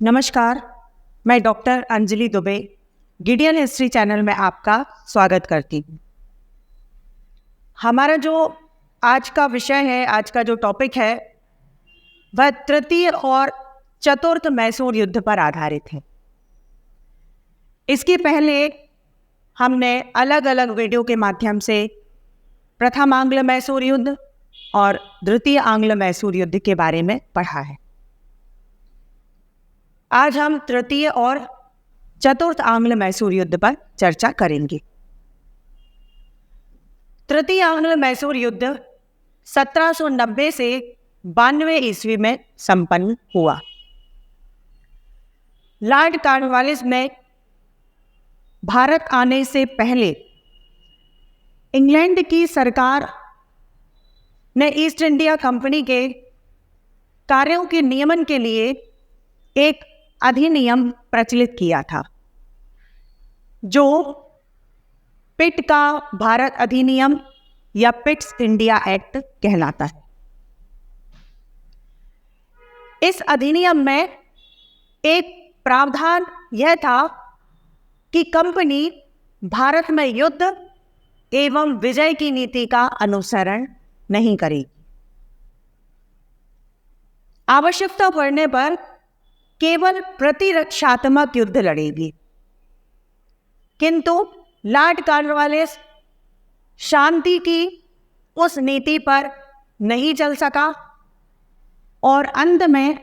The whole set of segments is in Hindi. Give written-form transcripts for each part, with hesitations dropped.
नमस्कार, मैं doctor Anjali Dubey Gideon history channel में आपका स्वागत करती हूँ। हमारा जो आज का विषय है, आज का जो टॉपिक है, वह तृतीय और चतुर्थ मैसूर युद्ध पर आधारित है। इसके पहले हमने अलग अलग वीडियो के माध्यम से प्रथम आंग्ल मैसूर युद्ध और द्वितीय आंग्ल मैसूर युद्ध के बारे में पढ़ा है। आज हम तृतीय और चतुर्थ आंग्ल मैसूर युद्ध पर चर्चा करेंगे। तृतीय आंग्ल मैसूर युद्ध 1790 से 92 ईस्वी में संपन्न हुआ। लॉर्ड कॉर्नवालिस में भारत आने से पहले इंग्लैंड की सरकार ने ईस्ट इंडिया कंपनी के कार्यों के नियमन के लिए एक अधिनियम प्रचलित किया था, जो पिट का भारत अधिनियम या पिट्स इंडिया एक्ट कहलाता है। इस अधिनियम में एक प्रावधान यह था कि कंपनी भारत में युद्ध एवं विजय की नीति का अनुसरण नहीं करेगी। आवश्यकता पड़ने पर केवल प्रतिरक्षात्मक युद्ध लड़ेगी। किंतु लॉर्ड कॉर्नवालिस शांति की उस नीति पर नहीं चल सका और अंत में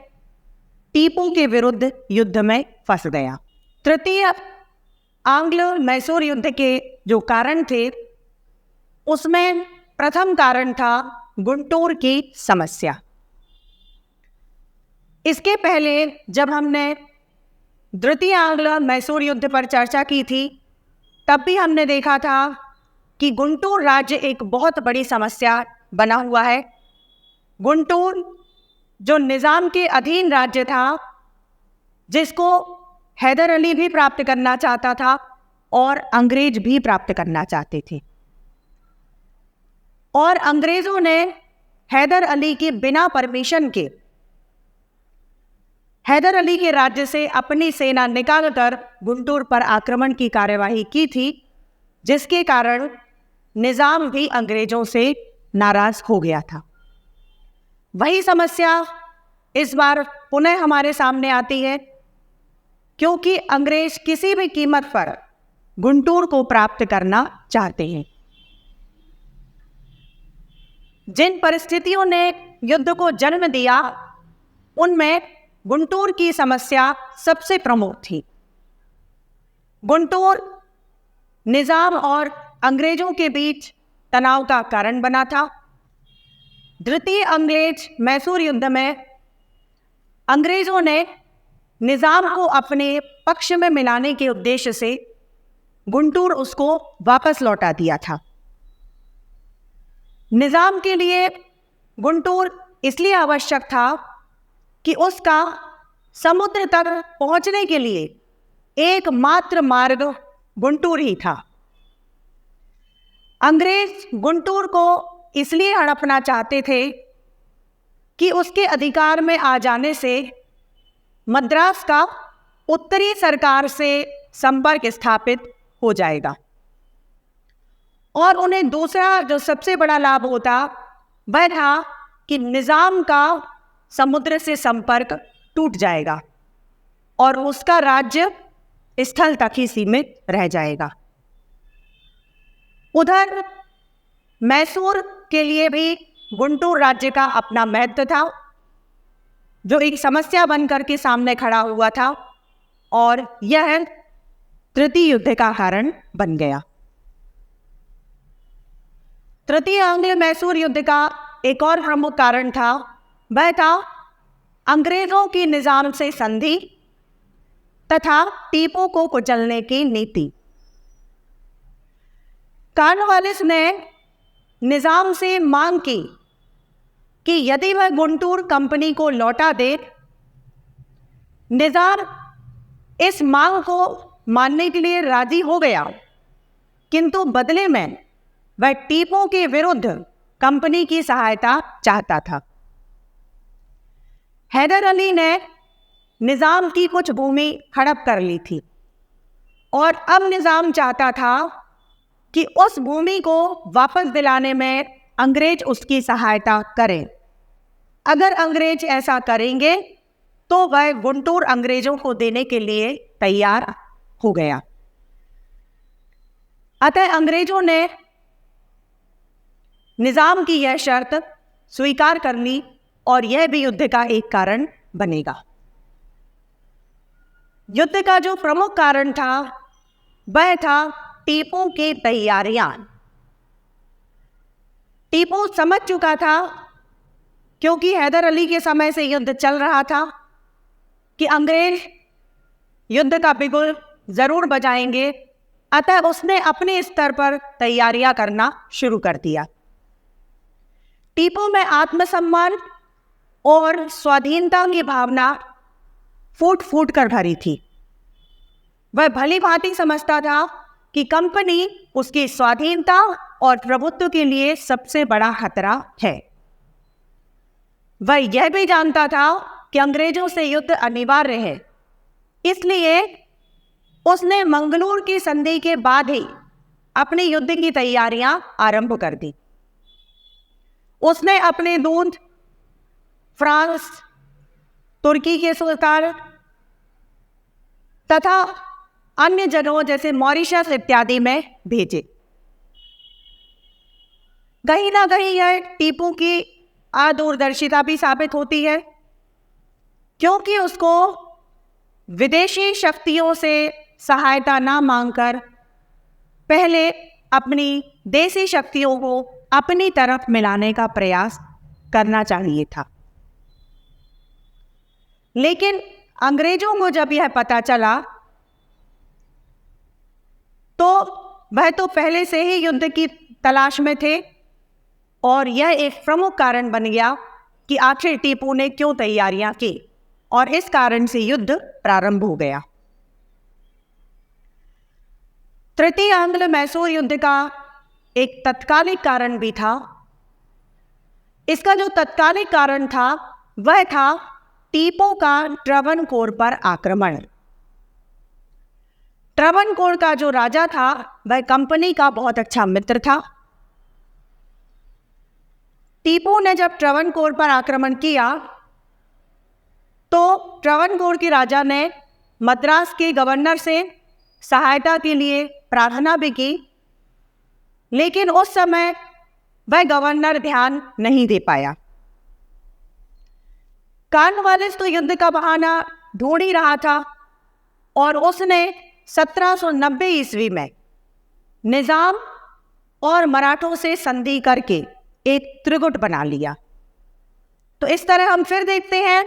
टीपू के विरुद्ध युद्ध में फंस गया। तृतीय आंग्ल मैसूर युद्ध के जो कारण थे, उसमें प्रथम कारण था गुंटूर की समस्या। इसके पहले जब हमने द्वितीय आंग्ल मैसूर युद्ध पर चर्चा की थी, तब भी हमने देखा था कि गुंटूर राज्य एक बहुत बड़ी समस्या बना हुआ है। गुंटूर जो निज़ाम के अधीन राज्य था, जिसको हैदर अली भी प्राप्त करना चाहता था और अंग्रेज भी प्राप्त करना चाहते थे, और अंग्रेजों ने हैदर अली के बिना परमिशन के हैदर अली के राज्य से अपनी सेना निकालकर गुंटूर पर आक्रमण की कार्यवाही की थी, जिसके कारण निज़ाम भी अंग्रेजों से नाराज हो गया था। वही समस्या इस बार पुनः हमारे सामने आती है, क्योंकि अंग्रेज किसी भी कीमत पर गुंटूर को प्राप्त करना चाहते हैं। जिन परिस्थितियों ने युद्ध को जन्म दिया, उनमें गुंटूर की समस्या सबसे प्रमुख थी। गुंटूर निज़ाम और अंग्रेजों के बीच तनाव का कारण बना था। द्वितीय अंग्रेज मैसूर युद्ध में अंग्रेजों ने निज़ाम को अपने पक्ष में मिलाने के उद्देश्य से गुंटूर उसको वापस लौटा दिया था। निज़ाम के लिए गुंटूर इसलिए आवश्यक था कि उसका समुद्र तक पहुंचने के लिए एकमात्र मार्ग गुंटूर ही था। अंग्रेज गुंटूर को इसलिए हड़पना चाहते थे कि उसके अधिकार में आ जाने से मद्रास का उत्तरी सरकार से संपर्क स्थापित हो जाएगा, और उन्हें दूसरा जो सबसे बड़ा लाभ होता वह था कि निज़ाम का समुद्र से संपर्क टूट जाएगा और उसका राज्य स्थल तक ही सीमित रह जाएगा। उधर मैसूर के लिए भी गुंटूर राज्य का अपना महत्व था, जो एक समस्या बनकर के सामने खड़ा हुआ था, और यह तृतीय युद्ध का कारण बन गया। तृतीय आंग्ल मैसूर युद्ध का एक और प्रमुख कारण था, वह था अंग्रेजों की निज़ाम से संधि तथा टीपू को कुचलने की नीति। कॉर्नवालिस ने निज़ाम से मांग की कि यदि वह गुंटूर कंपनी को लौटा दे। निज़ाम इस मांग को मानने के लिए राजी हो गया, किंतु बदले में वह टीपू के विरुद्ध कंपनी की सहायता चाहता था। हैदर अली ने निज़ाम की कुछ भूमि हड़प कर ली थी और अब निज़ाम चाहता था कि उस भूमि को वापस दिलाने में अंग्रेज उसकी सहायता करें। अगर अंग्रेज ऐसा करेंगे तो वह गुंटूर अंग्रेजों को देने के लिए तैयार हो गया। अतः अंग्रेजों ने निज़ाम की यह शर्त स्वीकार कर ली और यह भी युद्ध का एक कारण बनेगा। युद्ध का जो प्रमुख कारण था वह था टीपू की तैयारियां। टीपू समझ चुका था, क्योंकि हैदर अली के समय से युद्ध चल रहा था, कि अंग्रेज युद्ध का बिगुल जरूर बजाएंगे। अतः उसने अपने स्तर पर तैयारियां करना शुरू कर दिया। टीपू में आत्मसम्मान और स्वाधीनता की भावना फूट फूट कर भरी थी। वह भली भांति समझता था कि कंपनी उसकी स्वाधीनता और प्रभुत्व के लिए सबसे बड़ा खतरा है। वह यह भी जानता था कि अंग्रेजों से युद्ध अनिवार्य है, इसलिए उसने मंगलूर की संधि के बाद ही अपने युद्ध की तैयारियां आरंभ कर दी। उसने अपने दूत फ्रांस, तुर्की के सुल्तान तथा अन्य जगहों जैसे मॉरिशस इत्यादि में भेजे। कहीं ना कहीं यह टीपू की अदूरदर्शिता भी साबित होती है, क्योंकि उसको विदेशी शक्तियों से सहायता ना मांगकर पहले अपनी देसी शक्तियों को अपनी तरफ मिलाने का प्रयास करना चाहिए था। लेकिन अंग्रेजों को जब यह पता चला तो वह तो पहले से ही युद्ध की तलाश में थे और यह एक प्रमुख कारण बन गया कि आखिर टीपू ने क्यों तैयारियां की, और इस कारण से युद्ध प्रारंभ हो गया। तृतीय आंग्ल मैसूर युद्ध का एक तत्कालिक कारण भी था। इसका जो तत्कालिक कारण था वह था टीपू का ट्रवनकोर पर आक्रमण। ट्रवनकोर का जो राजा था वह कंपनी का बहुत अच्छा मित्र था। टीपू ने जब ट्रवनकोर पर आक्रमण किया तो ट्रवनकोर के राजा ने मद्रास के गवर्नर से सहायता के लिए प्रार्थना भी की, लेकिन उस समय वह गवर्नर ध्यान नहीं दे पाया। कॉर्नवालिस तो युद्ध का बहाना ढूंढ ही रहा था और उसने 1790 ईस्वी में निजाम और मराठों से संधि करके एक त्रिगुट बना लिया। तो इस तरह हम फिर देखते हैं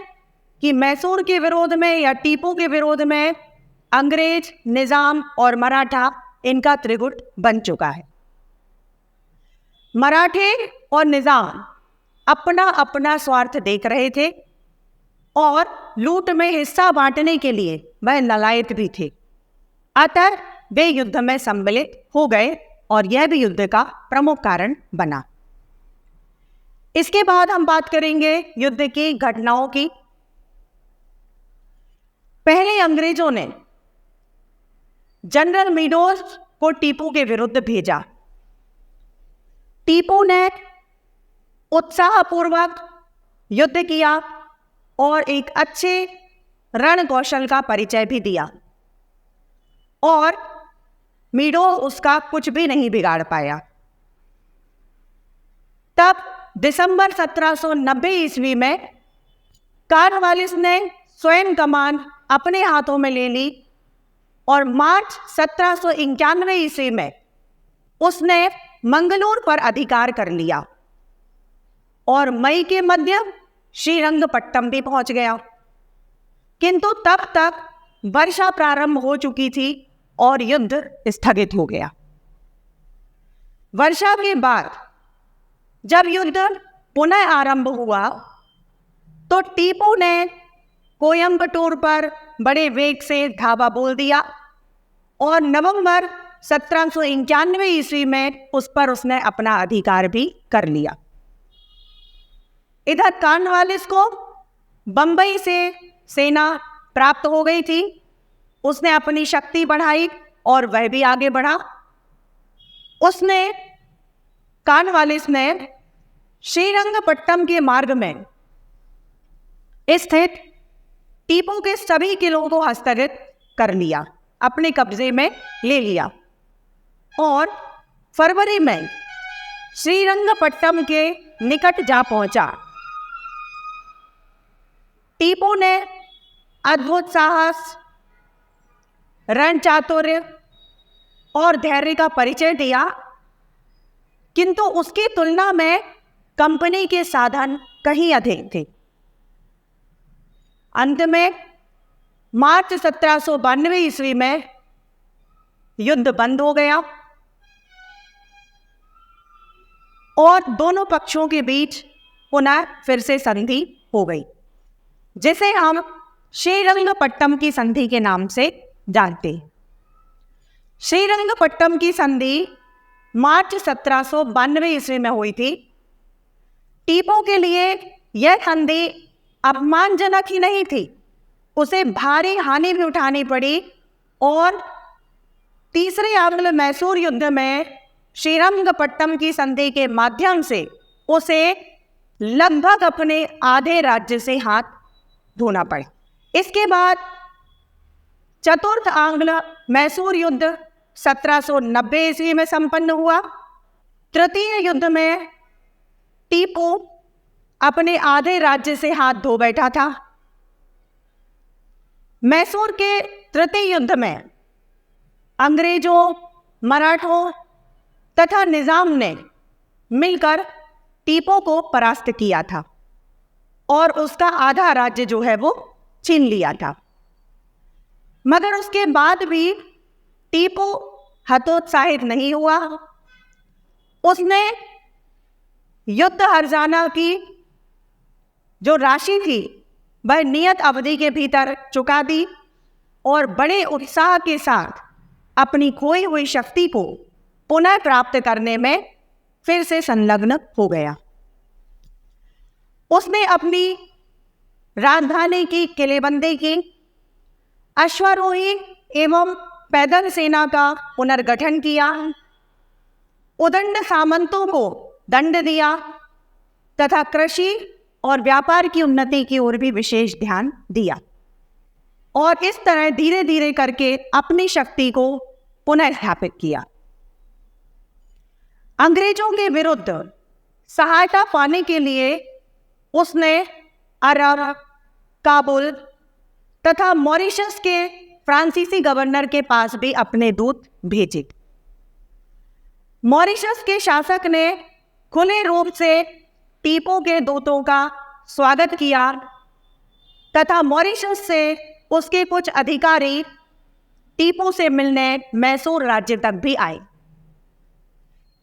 कि मैसूर के विरोध में या टीपू के विरोध में अंग्रेज, निजाम और मराठा, इनका त्रिगुट बन चुका है। मराठे और निजाम अपना अपना स्वार्थ देख रहे थे और लूट में हिस्सा बांटने के लिए वह ललायत भी थे। अतः वे युद्ध में सम्मिलित हो गए और यह भी युद्ध का प्रमुख कारण बना। इसके बाद हम बात करेंगे युद्ध की घटनाओं की। पहले अंग्रेजों ने जनरल मीडोज को टीपू के विरुद्ध भेजा। टीपू ने उत्साहपूर्वक युद्ध किया और एक अच्छे रण कौशल का परिचय भी दिया और मीडोज उसका कुछ भी नहीं बिगाड़ पाया। तब दिसंबर 1790 ईस्वी में कॉर्नवालिस ने स्वयं कमान अपने हाथों में ले ली और मार्च 1791 ईस्वी में उसने मंगलूर पर अधिकार कर लिया और मई के मध्य श्रीरंगपट्टम भी पहुंच गया। किंतु तब तक वर्षा प्रारंभ हो चुकी थी और युद्ध स्थगित हो गया। वर्षा के बाद जब युद्ध पुनः आरंभ हुआ तो टीपू ने कोयम्बटूर पर बड़े वेग से धावा बोल दिया और नवंबर 1791 ईस्वी में उस पर उसने अपना अधिकार भी कर लिया। इधर कॉर्नवालिस को बंबई से सेना प्राप्त हो गई थी, उसने अपनी शक्ति बढ़ाई और वह भी आगे बढ़ा। उसने कॉर्नवालिस ने श्रीरंगपट्टम के मार्ग में स्थित टीपू के सभी किलों को हस्तगत कर लिया, अपने कब्जे में ले लिया और फरवरी में श्रीरंगपट्टम के निकट जा पहुंचा। टीपू ने अद्भुत साहस, रणचातुर्य और धैर्य का परिचय दिया, किंतु उसकी तुलना में कंपनी के साधन कहीं अधिक थे। अंत में मार्च 1792 ईस्वी में युद्ध बंद हो गया और दोनों पक्षों के बीच पुनः फिर से संधि हो गई, जिसे हम श्रीरंगपट्टम की संधि के नाम से जानते हैं। श्रीरंगपट्टम की संधि मार्च 1792 ईस्वी में हुई थी। टीपू के लिए यह संधि अपमानजनक ही नहीं थी, उसे भारी हानि भी उठानी पड़ी और तीसरे आंग्ल मैसूर युद्ध में श्रीरंगपट्टम की संधि के माध्यम से उसे लगभग अपने आधे राज्य से हाथ धोना पड़ा। इसके बाद चतुर्थ आंग्ल मैसूर युद्ध 1790 ईस्वी में संपन्न हुआ। तृतीय युद्ध में टीपू अपने आधे राज्य से हाथ धो बैठा था। मैसूर के तृतीय युद्ध में अंग्रेजों, मराठों तथा निजाम ने मिलकर टीपू को परास्त किया था और उसका आधा राज्य जो है वो छीन लिया था। मगर उसके बाद भी टीपू हतोत्साहित नहीं हुआ। उसने युद्ध हर्जाना की जो राशि थी वह नियत अवधि के भीतर चुका दी और बड़े उत्साह के साथ अपनी खोई हुई शक्ति को पुनः प्राप्त करने में फिर से संलग्न हो गया। उसने अपनी राजधानी की किलेबंदी की, अश्वारोही एवं पैदल सेना का पुनर्गठन किया, उदंड सामंतों को दंड दिया तथा कृषि और व्यापार की उन्नति की ओर भी विशेष ध्यान दिया और इस तरह धीरे धीरे करके अपनी शक्ति को पुनः स्थापित किया। अंग्रेजों के विरुद्ध सहायता पाने के लिए उसने अरब, काबुल तथा मॉरिशस के फ्रांसीसी गवर्नर के पास भी अपने दूत भेजे। मॉरिशस के शासक ने खुले रूप से टीपू के दूतों का स्वागत किया तथा मॉरिशस से उसके कुछ अधिकारी टीपू से मिलने मैसूर राज्य तक भी आए।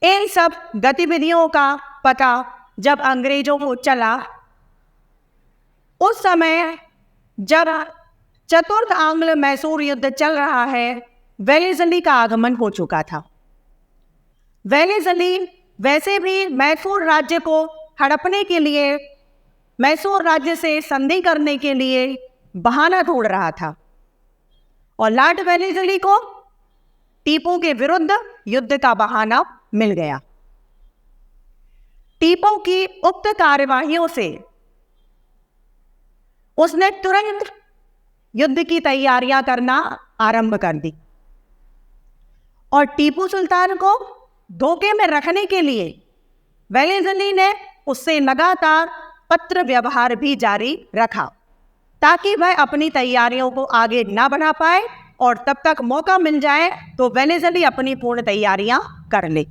इन सब गतिविधियों का पता जब अंग्रेजों को चला, उस समय जब चतुर्थ आंग्ल मैसूर युद्ध चल रहा है, वेलेज़ली का आगमन हो चुका था। वेलेज़ली वैसे भी मैसूर राज्य को हड़पने के लिए, मैसूर राज्य से संधि करने के लिए बहाना ढूंढ रहा था और लॉर्ड वेलेज़ली को टीपू के विरुद्ध युद्ध का बहाना मिल गया। टीपू की उक्त कार्यवाहियों से उसने तुरंत युद्ध की तैयारियां करना आरंभ कर दी और टीपू सुल्तान को धोखे में रखने के लिए वेलेज़ली ने उससे लगातार पत्र व्यवहार भी जारी रखा ताकि वह अपनी तैयारियों को आगे ना बढ़ा पाए और तब तक मौका मिल जाए तो वेलेज़ली अपनी पूर्ण तैयारियां कर ले।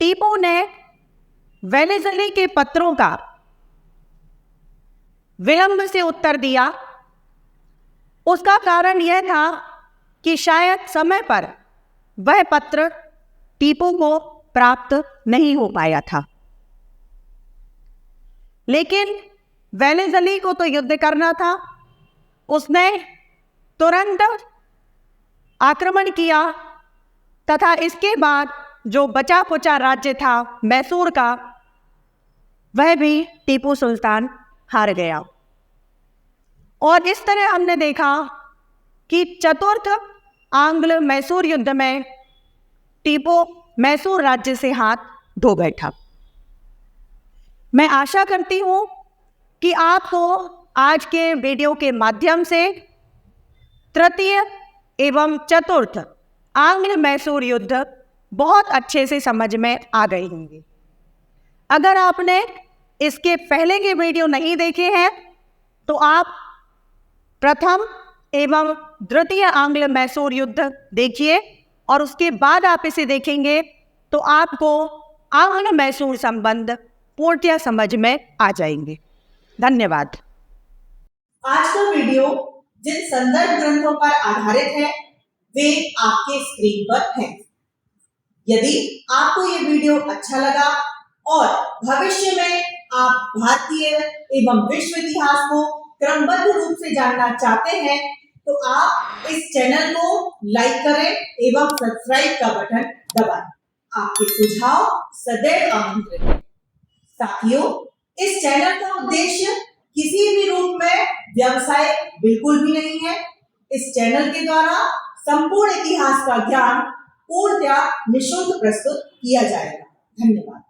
टीपू ने वेलेज़ली के पत्रों का विलंब से उत्तर दिया। उसका कारण यह था कि शायद समय पर वह पत्र टीपू को प्राप्त नहीं हो पाया था, लेकिन वेलेज़ली को तो युद्ध करना था। उसने तुरंत आक्रमण किया तथा इसके बाद जो बचा खुचा राज्य था मैसूर का, वह भी टीपू सुल्तान हार गया। और इस तरह हमने देखा कि चतुर्थ आंग्ल मैसूर युद्ध में टीपू मैसूर राज्य से हाथ धो बैठा। मैं आशा करती हूँ कि आपको आज के वीडियो के माध्यम से तृतीय एवं चतुर्थ आंग्ल मैसूर युद्ध बहुत अच्छे से समझ में आ गए होंगे। अगर आपने इसके पहले के वीडियो नहीं देखे हैं तो आप प्रथम एवं द्वितीय आंग्ल मैसूर युद्ध देखिए और उसके बाद आप इसे देखेंगे तो आपको आंग्ल मैसूर संबंध पूर्णतः समझ में आ जाएंगे। धन्यवाद। आज का वीडियो जिन संदर्भ ग्रंथों पर आधारित है वे आपके स्क्रीन पर हैं। यदि आपको ये वीडियो अच्छा लगा और भविष्य में आप भारतीय एवं विश्व इतिहास को क्रमबद्ध रूप से जानना चाहते हैं तो आप इस चैनल को लाइक करें एवं सब्सक्राइब का बटन दबाएं। आपके सुझाव सदैव आमंत्रित हैं। साथियों, इस चैनल का उद्देश्य किसी भी रूप में व्यवसाय बिल्कुल भी नहीं है। इस चैनल के द्वारा संपूर्ण इतिहास का ज्ञान पूर्णतः निःशुल्क प्रस्तुत किया जाएगा। धन्यवाद।